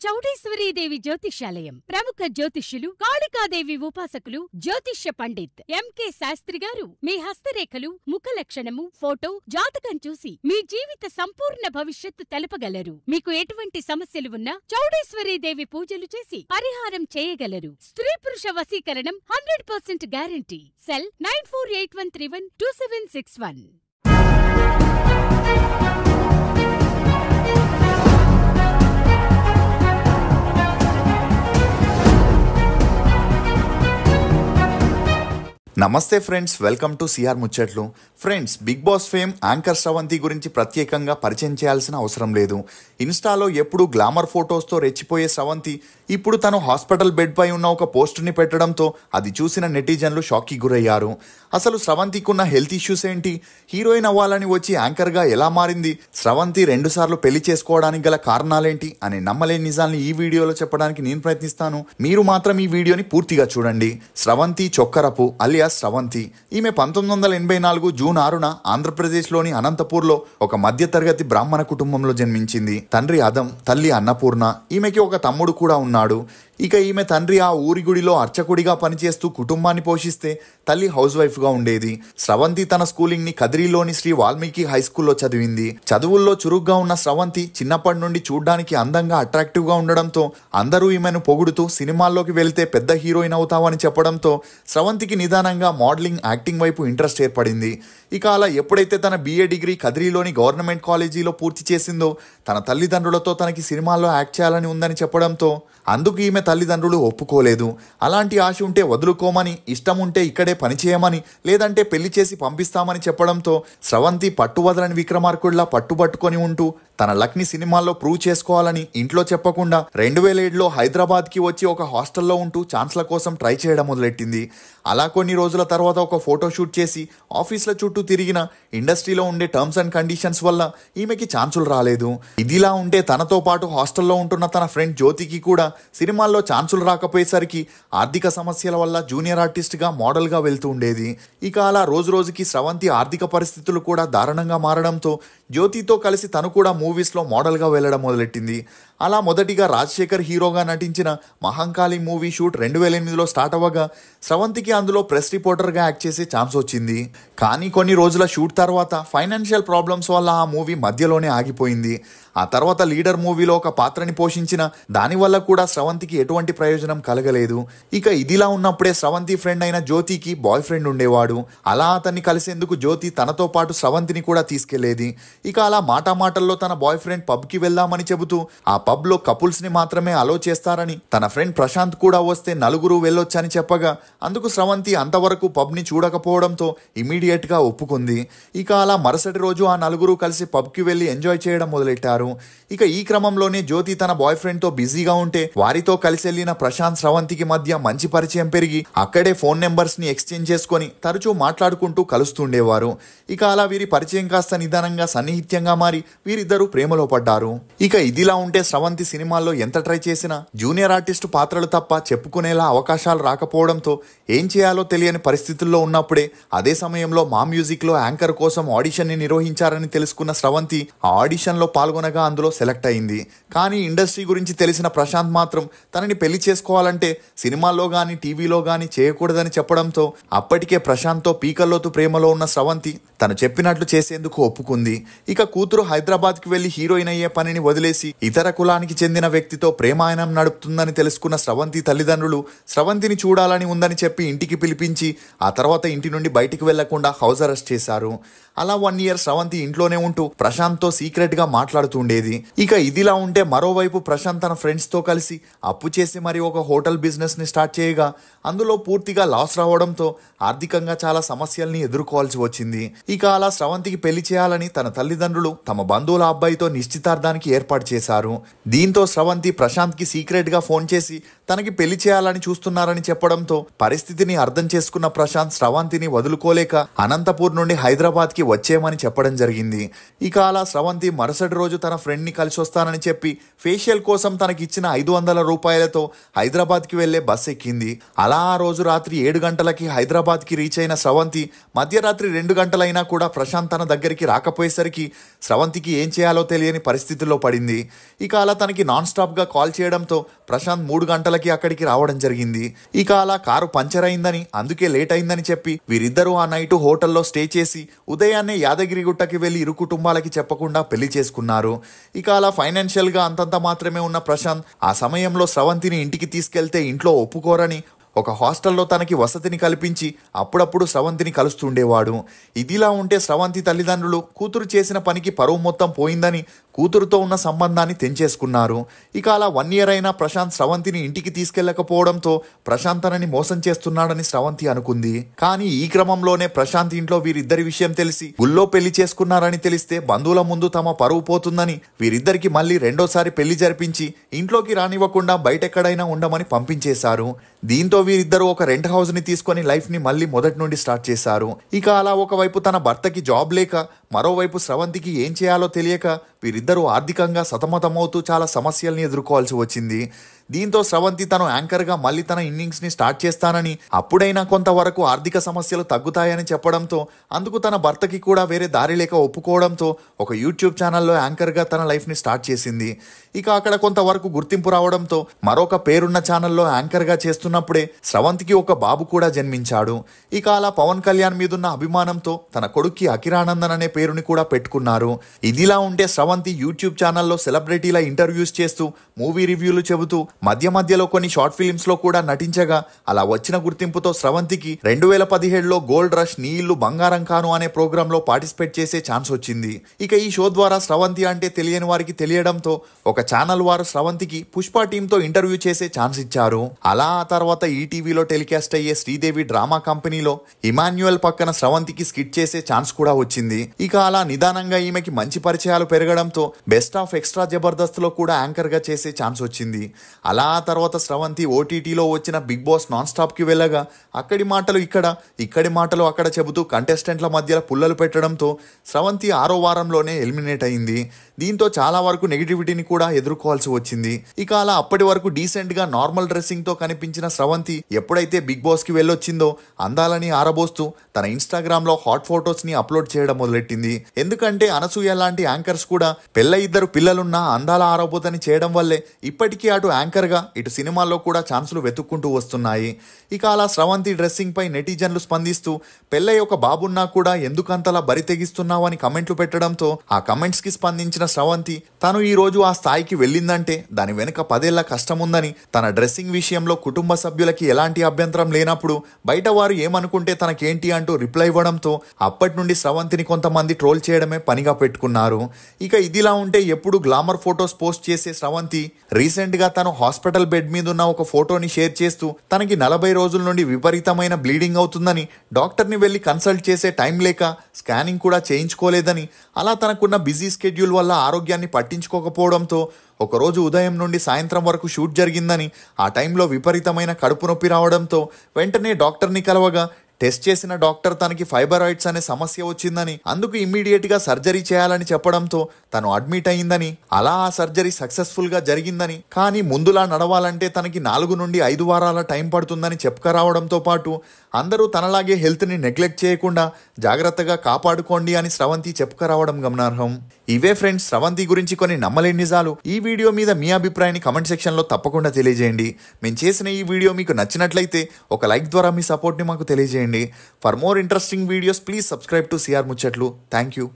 చౌడేశ్వరీదేవి జ్యోతిష్యాలయం ప్రముఖ జ్యోతిష్యులు కాళికాదేవి ఉపాసకులు జ్యోతిష్య పండిత్ ఎంకే శాస్త్రి గారు మీ హస్తరేఖలు ముఖ లక్షణము ఫోటో జాతకం చూసి మీ జీవిత సంపూర్ణ భవిష్యత్తు తెలపగలరు. మీకు ఎటువంటి సమస్యలు ఉన్నా చౌడేశ్వరీదేవి పూజలు చేసి పరిహారం చేయగలరు. స్త్రీ పురుష వశీకరణం 100% గ్యారంటీ. సెల్ 9481312761. నమస్తే ఫ్రెండ్స్, వెల్కమ్ టు సిఆర్ ముచ్చట్లు. Friends, Bigg Boss fame anchor Sravanthi గురించి ప్రత్యేకంగా పరిచయం చేయాల్సిన అవసరం లేదు. ఇన్స్టాలో ఎప్పుడు గ్లామర్ ఫొటోస్తో రెచ్చిపోయే శ్రవంతి ఇప్పుడు తను హాస్పిటల్ బెడ్ పై ఉన్న ఒక పోస్టుని పెట్టడంతో అది చూసిన నెటిజన్లు షాక్కి గురయ్యారు. అసలు శ్రవంతికున్న హెల్త్ ఇష్యూస్ ఏంటి, హీరోయిన్ అవ్వాలని వచ్చి యాంకర్గా ఎలా మారింది, శ్రవంతి 2 సార్లు పెళ్లి చేసుకోవడానికి గల కారణాలేంటి అనే నమ్మలేని నిజాల్ని ఈ వీడియోలో చెప్పడానికి నేను ప్రయత్నిస్తాను. మీరు మాత్రం ఈ వీడియోని పూర్తిగా చూడండి. శ్రవంతి చొక్కరపు అలియాస్ శ్రవంతి. ఈమె 1984 జూన్ 6న ఆంధ్రప్రదేశ్లోని అనంతపూర్లో ఒక మధ్యతరగతి బ్రాహ్మణ కుటుంబంలో జన్మించింది. తండ్రి అదం, తల్లి అన్నపూర్ణ. ఈమెకి ఒక తమ్ముడు కూడా ఉన్నాడు. ఇక ఈమె తండ్రి ఆ ఊరి గుడిలో అర్చకుడిగా పనిచేస్తూ కుటుంబాన్ని పోషిస్తే తల్లి హౌస్ వైఫ్ గా ఉండేది. శ్రవంతి తన స్కూలింగ్ ని కదిరిలోని శ్రీ వాల్మీకి హై స్కూల్లో చదివింది. చదువుల్లో చురుగ్గా ఉన్న శ్రవంతి చిన్నప్పటి నుండి చూడ్డానికి అందంగా అట్రాక్టివ్ గా ఉండడంతో అందరూ ఈమెను పొగుడుతూ సినిమాల్లోకి వెళ్తే పెద్ద హీరోయిన్ అవుతావని చెప్పడంతో శ్రవంతికి నిదానంగా మోడలింగ్, యాక్టింగ్ వైపు ఇంట్రెస్ట్ ఏర్పడింది. ఇక అలా ఎప్పుడైతే తన BA డిగ్రీ కదిరిలోని గవర్నమెంట్ కాలేజీలో పూర్తి చేసిందో తన తల్లిదండ్రులతో తనకి సినిమాల్లో యాక్ట్ చేయాలని ఉందని చెప్పడంతో అందుకు ఈమె తల్లిదండ్రులు ఒప్పుకోలేదు. అలాంటి ఆశ ఉంటే వదులుకోమని, ఇష్టం ఉంటే ఇక్కడే పనిచేయమని, లేదంటే పెళ్లి చేసి పంపిస్తామని చెప్పడంతో శ్రవంతి పట్టువదలని విక్రమార్కుడిలా పట్టుబట్టుకొని ఉంటూ తన లక్ని సినిమాల్లో ప్రూవ్ చేసుకోవాలని ఇంట్లో చెప్పకుండా 2007లో హైదరాబాద్కి వచ్చి ఒక హాస్టల్లో ఉంటూ ఛాన్స్ల కోసం ట్రై చేయడం మొదలెట్టింది. అలా కొన్ని రోజుల తర్వాత ఒక ఫోటోషూట్ చేసి ఆఫీస్ల చుట్టూ తిరిగిన ఇండస్ట్రీలో ఉండే టర్మ్స్ అండ్ కండిషన్స్ వల్ల ఈమెకి ఛాన్సులు రాలేదు. ఇదిలా ఉంటే తనతో పాటు హాస్టల్లో ఉంటున్న తన ఫ్రెండ్ జ్యోతికి కూడా సినిమాల్లో ఛాన్సులు రాకపోయేసరికి ఆర్థిక సమస్యల వల్ల జూనియర్ ఆర్టిస్ట్గా మోడల్గా వెళ్తూ ఉండేది. ఇక అలా రోజు రోజుకి శ్రవంతి ఆర్థిక పరిస్థితులు కూడా దారుణంగా మారడంతో జ్యోతితో కలిసి తను కూడా మూవీస్లో మోడల్గా వెళ్ళడం మొదలెట్టింది. అలా మొదటిగా రాజశేఖర్ హీరోగా నటించిన మహంకాళి మూవీ షూట్ 2008లో స్టార్ట్ అవ్వగా శ్రవంతికి అందులో ప్రెస్ రిపోర్టర్గా యాక్ట్ చేసే ఛాన్స్ వచ్చింది. కానీ కొన్ని రోజుల షూట్ తర్వాత ఫైనాన్షియల్ ప్రాబ్లమ్స్ వల్ల ఆ మూవీ మధ్యలోనే ఆగిపోయింది. ఆ తర్వాత లీడర్ మూవీలో ఒక పాత్రని పోషించిన దానివల్ల కూడా శ్రవంతికి ఎటువంటి ప్రయోజనం కలగలేదు. ఇక ఇదిలా ఉన్నప్పుడే శ్రవంతి ఫ్రెండ్ అయిన జ్యోతికి బాయ్ ఫ్రెండ్ ఉండేవాడు. అలా అతన్ని కలిసేందుకు జ్యోతి తనతో పాటు శ్రవంతిని కూడా తీసుకెళ్లేది. ఇక అలా మాటల్లో తన బాయ్ ఫ్రెండ్ పబ్కి వెళ్దామని చెబుతూ ఆ పబ్లో కపుల్స్ని మాత్రమే అలో చేస్తారని, తన ఫ్రెండ్ ప్రశాంత్ కూడా వస్తే 4 వెళ్ళొచ్చని చెప్పగా అందుకు శ్రవంతి అంతవరకు పబ్ని చూడకపోవడంతో ఇమీడియట్గా ఒప్పుకుంది. ఇక అలా మరుసటి రోజు ఆ 4 కలిసి పబ్కి వెళ్లి ఎంజాయ్ చేయడం మొదలెట్టారు. ఇక ఈ క్రమంలోనే జ్యోతి తన బాయ్ ఫ్రెండ్ తో బిజీగా ఉంటే వారితో కలిసి వెళ్లిన ప్రశాంత్ శ్రవంతికి మధ్య మంచి పరిచయం పెరిగి అక్కడే ఫోన్ నెంబర్స్ ని ఎక్స్చేంజ్ చేసుకుని తరచూ మాట్లాడుకుంటూ కలుస్తుండేవారు. ఇక అలా వీరి పరిచయం కాస్త నిదానంగా సన్నిహిత్యంగా మారి వీరిద్దరూ ప్రేమలో పడ్డారు. ఇక ఇదిలా ఉంటే శ్రవంతి సినిమాల్లో ఎంత ట్రై చేసినా జూనియర్ ఆర్టిస్టు పాత్రలు తప్ప చెప్పుకునేలా అవకాశాలు రాకపోవడంతో ఏం చేయాలో తెలియని పరిస్థితుల్లో ఉన్నప్పుడే అదే సమయంలో మా మ్యూజిక్ లో యాంకర్ కోసం ఆడిషన్ ని నిర్వహించారని తెలుసుకున్న శ్రవంతి ఆ ఆడిషన్ లో పాల్గొనగా అందులో సెలెక్ట్ అయింది. కానీ ఇండస్ట్రీ గురించి తెలిసిన ప్రశాంత్ మాత్రం తనని పెళ్లి చేసుకోవాలంటే సినిమాల్లో గానీ టీవీలో గానీ చేయకూడదని చెప్పడంతో అప్పటికే ప్రశాంత్తో పీకల్లోతు ప్రేమలో ఉన్న శ్రవంతి తను చెప్పినట్లు చేసేందుకు ఒప్పుకుంది. ఇక కూతురు హైదరాబాద్కి వెళ్లి హీరోయిన్ అయ్యే పనిని వదిలేసి ఇతర కులానికి చెందిన వ్యక్తితో ప్రేమాయణం నడుపుతుందని తెలుసుకున్న శ్రవంతి తల్లిదండ్రులు శ్రవంతిని చూడాలని ఉందని చెప్పి ఇంటికి పిలిపించి ఆ తర్వాత ఇంటి నుండి బయటికి వెళ్లకుండా హౌస్ అరెస్ట్ చేశారు. అలా 1 ఇయర్ శ్రవంతి ఇంట్లోనే ఉంటూ ప్రశాంత్తో సీక్రెట్ గా మాట్లాడుతుండేది. ఇక ఇదిలా ఉంటే మరోవైపు ప్రశాంత్ తన ఫ్రెండ్స్ తో కలిసి అప్పు చేసి మరి ఒక హోటల్ బిజినెస్ ని స్టార్ట్ చేయగా అందులో పూర్తిగా లాస్ రావడంతో ఆర్థికంగా చాలా సమస్యల్ని ఎదుర్కోవాల్సి వచ్చింది. ఇక అలా శ్రవంతికి పెళ్లి చేయాలని తన తల్లిదండ్రులు తమ బంధువుల అబ్బాయితో నిశ్చితార్థానికి ఏర్పాటు చేశారు. దీంతో శ్రవంతి ప్రశాంత్ కి సీక్రెట్ గా ఫోన్ చేసి తనకి పెళ్లి చేయాలని చూస్తున్నారని చెప్పడంతో పరిస్థితిని అర్థం చేసుకున్న ప్రశాంత్ శ్రవంతిని వదులుకోలేక అనంతపూర్ నుండి హైదరాబాద్ కి వచ్చేయమని చెప్పడం జరిగింది. ఇక అలా శ్రవంతి మరుసటి రోజు తన ఫ్రెండ్ ని కలిసి వస్తానని చెప్పి ఫేషియల్ కోసం తనకిచ్చిన 500 రూపాయలతో హైదరాబాద్ కి వెళ్లే బస్ ఎక్కింది. అలా ఆ రోజు రాత్రి 7 గంటలకి హైదరాబాద్ కి రీచ్ అయిన శ్రవంతి మధ్యరాత్రి 2 గంటలైనా కూడా ప్రశాంత్ తన దగ్గరికి రాకపోయేసరికి శ్రవంతికి ఏం చేయాలో తెలియని పరిస్థితుల్లో పడింది. ఇక అలా అలా తనకి నాన్ స్టాప్ గా కాల్ చేయడంతో ప్రశాంత్ 3 గంటలకి అక్కడికి రావడం జరిగింది. ఇక అలా కారు పంచర్ అయిందని, అందుకే లేట్ అయిందని చెప్పి వీరిద్దరూ ఆ నైట్ హోటల్లో స్టే చేసి ఉదయాన్నే యాదగిరిగుట్టకి వెళ్లి ఇరు కుటుంబాలకి చెప్పకుండా పెళ్లి చేసుకున్నారు. ఇక అలా ఫైనాన్షియల్ గా అంతంత మాత్రమే ఉన్న ప్రశాంత్ ఆ సమయంలో స్రవంతిని ఇంటికి తీసుకెళ్తే ఇంట్లో ఒప్పుకోరని ఒక హాస్టల్లో తనకి వసతిని కల్పించి అప్పుడప్పుడు స్రవంతిని కలుస్తుండేవాడు. ఇదిలా ఉంటే స్రవంతి తల్లిదండ్రులు కూతురు చేసిన పనికి పరువు మొత్తం పోయిందని కూతురుతో ఉన్న సంబంధాన్ని తెంచేసుకున్నారు. ఇక అలా 1 year అయినా ప్రశాంత్ స్రవంతిని ఇంటికి తీసుకెళ్లకపోవడంతో ప్రశాంత్ తనని మోసం చేస్తున్నాడని స్రవంతి అనుకుంది. కానీ ఈ క్రమంలోనే ప్రశాంత్ ఇంట్లో వీరిద్దరి విషయం తెలిసి గుళ్ళో పెళ్లి చేసుకున్నారని తెలిస్తే బంధువుల ముందు తమ పరువు పోతుందని వీరిద్దరికి మళ్ళీ రెండోసారి పెళ్లి జరిపించి ఇంట్లోకి రానివ్వకుండా బయటెక్కడైనా ఉండమని పంపించేశారు. దీంతో వీరిద్దరూ ఒక రెంట్ హౌస్ ని తీసుకొని లైఫ్ ని మళ్ళీ మొదటి నుండి స్టార్ట్ చేశారు. ఇక అలా ఒకవైపు తన భర్తకి జాబ్ లేక, మరోవైపు స్రవంతికి ఏం చేయాలో తెలియక వీరిద్దరూ ఆర్థికంగా సతమతమవుతూ చాలా సమస్యల్ని ఎదుర్కోవాల్సి వచ్చింది. దీంతో స్రవంతి తను యాంకర్గా మళ్ళీ తన ఇన్నింగ్స్ని స్టార్ట్ చేస్తానని, అప్పుడైనా కొంతవరకు ఆర్థిక సమస్యలు తగ్గుతాయని చెప్పడంతో అందుకు తన భర్తకి కూడా వేరే దారి లేక ఒప్పుకోవడంతో ఒక యూట్యూబ్ ఛానల్లో యాంకర్గా తన లైఫ్ని స్టార్ట్ చేసింది. ఇక అక్కడ కొంతవరకు గుర్తింపు రావడంతో మరొక పేరున్న ఛానల్లో యాంకర్గా చేస్తున్నప్పుడే స్రవంతికి ఒక బాబు కూడా జన్మించాడు. ఇక అలా పవన్ కళ్యాణ్ మీదున్న అభిమానంతో తన కొడుక్కి అఖిరానందన్ అనే పేరుని కూడా పెట్టుకున్నారు. ఇదిలా ఉంటే స్రవంతి యూట్యూబ్ ఛానల్లో సెలబ్రిటీల ఇంటర్వ్యూస్ చేస్తూ మూవీ రివ్యూలు చెబుతూ మధ్య మధ్యలో కొన్ని షార్ట్ ఫిలిమ్స్ లో కూడా నటించగా అలా వచ్చిన గుర్తింపుతో స్రవంతికి 2017లో గోల్డ్ రష్ నీ ఇల్లు బంగారం కాను అనే ప్రోగ్రామ్ లో పార్టిసిపేట్ చేసే ఛాన్స్ వచ్చింది. ఇక ఈ షో ద్వారా స్రవంతి అంటే తెలియని వారికి తెలియడంతో ఒక ఛానల్ వారు స్రవంతికి పుష్ప టీమ్ తో ఇంటర్వ్యూ చేసే ఛాన్స్ ఇచ్చారు. అలా ఆ తర్వాత ఈటీవీలో టెలికాస్ట్ అయ్యే శ్రీదేవి డ్రామా కంపెనీలో ఇమాన్యుయల్ పక్కన స్రవంతికి స్కిట్ చేసే ఛాన్స్ కూడా వచ్చింది. ఇక అలా నిదానంగా ఈమెకి మంచి పరిచయాలు పెరగడంతో బెస్ట్ ఆఫ్ ఎక్స్ట్రా జబర్దస్త్ లో కూడా యాంకర్ గా చేసే ఛాన్స్ వచ్చింది. అలా ఆ తర్వాత స్రవంతి ఓటీటీలో వచ్చిన బిగ్ బాస్ నాన్ స్టాప్ కి వెళ్ళగా అక్కడి మాటలు ఇక్కడ, ఇక్కడి మాటలు అక్కడ చెబుతూ కంటెస్టెంట్ల మధ్యలో పుల్లలు పెట్టడంతో స్రవంతి 6వ వారంలోనే ఎలిమినేట్ అయింది. దీంతో చాలా వరకు నెగిటివిటీని కూడా ఎదుర్కోవాల్సి వచ్చింది. ఇక అలా అప్పటి వరకు డీసెంట్ గా నార్మల్ డ్రెస్సింగ్ తో కనిపించిన స్రవంతి ఎప్పుడైతే బిగ్ బాస్ కి వెళ్ళొచ్చిందో అందాలని ఆరబోస్తూ తన ఇన్స్టాగ్రామ్ లో హాట్ ఫొటోస్ ని అప్లోడ్ చేయడం మొదలెట్టింది. ఎందుకంటే అనసూయ లాంటి యాంకర్స్ కూడా పెళ్ళ 2 పిల్లలున్నా అందాల ఆరబోతని చేయడం వల్లే ఇప్పటికీ అటు యాంకర్ గా ఇటు సినిమాల్లో కూడా ఛాన్సులు వెతుక్కుంటూ వస్తున్నాయి. ఇక అలా స్రవంతి డ్రెస్సింగ్ పై నెటిజన్లు స్పందిస్తూ పెళ్ళై ఒక బాబున్నా కూడా ఎందుకంతలా బరి తెగిస్తున్నావు అని కమెంట్లు పెట్టడంతో ఆ కమెంట్స్ కి స్పందించిన స్రవంతి తను ఈ రోజు ఆ స్థాయికి వెళ్ళిందంటే దాని వెనుక 10 ఏళ్ల కష్టం ఉందని, తన డ్రెస్సింగ్ విషయంలో కుటుంబ సభ్యులకి ఎలాంటి అభ్యంతరం లేనప్పుడు బయట వారు ఏమనుకుంటే తనకేంటి అంటూ రిప్లై ఇవ్వడంతో అప్పటి నుండి స్రవంతిని కొంతమంది ట్రోల్ చేయడమే పనిగా పెట్టుకున్నారు. ఇక ఇదిలా ఉంటే ఎప్పుడు గ్లామర్ ఫొటోస్ పోస్ట్ చేసే స్రవంతి రీసెంట్ గా తను హాస్పిటల్ బెడ్ మీద ఉన్న ఒక ఫోటోని షేర్ చేస్తూ తనకి 40 రోజుల నుండి విపరీతమైన బ్లీడింగ్ అవుతుందని, డాక్టర్ని వెళ్లి కన్సల్ట్ చేసే టైం లేక స్కానింగ్ కూడా చేయించుకోలేదని, అలా తనకున్న బిజీ స్కెడ్యూల్ వల్ల ఆరోగ్యాన్ని పట్టించుకోకపోవడంతో ఒకరోజు ఉదయం నుండి సాయంత్రం వరకు షూట్ జరిగిందని, ఆ టైంలో విపరీతమైన కడుపు నొప్పి రావడంతో వెంటనే డాక్టర్ని కలవగా టెస్ట్ చేసిన డాక్టర్ తనకి ఫైబరాయిడ్స్ అనే సమస్య వచ్చిందని, అందుకు ఇమ్మీడియట్ గా సర్జరీ చేయాలని చెప్పడంతో తను అడ్మిట్ అయిందని, అలా ఆ సర్జరీ సక్సెస్ఫుల్ గా జరిగిందని, కానీ ముందులా నడవాలంటే తనకి 4 నుండి 5 వారాల టైం పడుతుందని చెప్పుకరావడంతో పాటు అందరూ తనలాగే హెల్త్ ని నెగ్లెక్ట్ చేయకుండా జాగ్రత్తగా కాపాడుకోండి అని స్రవంతి చెప్పుకరావడం గమనార్హం. ఇవే ఫ్రెండ్స్ స్రవంతి గురించి కొన్ని నమ్మలేని నిజాలు. ఈ వీడియో మీద మీ అభిప్రాయాన్ని కమెంట్ సెక్షన్ లో తప్పకుండా తెలియజేయండి. మేము చేసిన ఈ వీడియో మీకు నచ్చినట్లయితే ఒక లైక్ ద్వారా మీ సపోర్ట్ ని మాకు తెలియజేయండి. For more interesting videos please subscribe to CR ముచ్చట్లు. Thank you.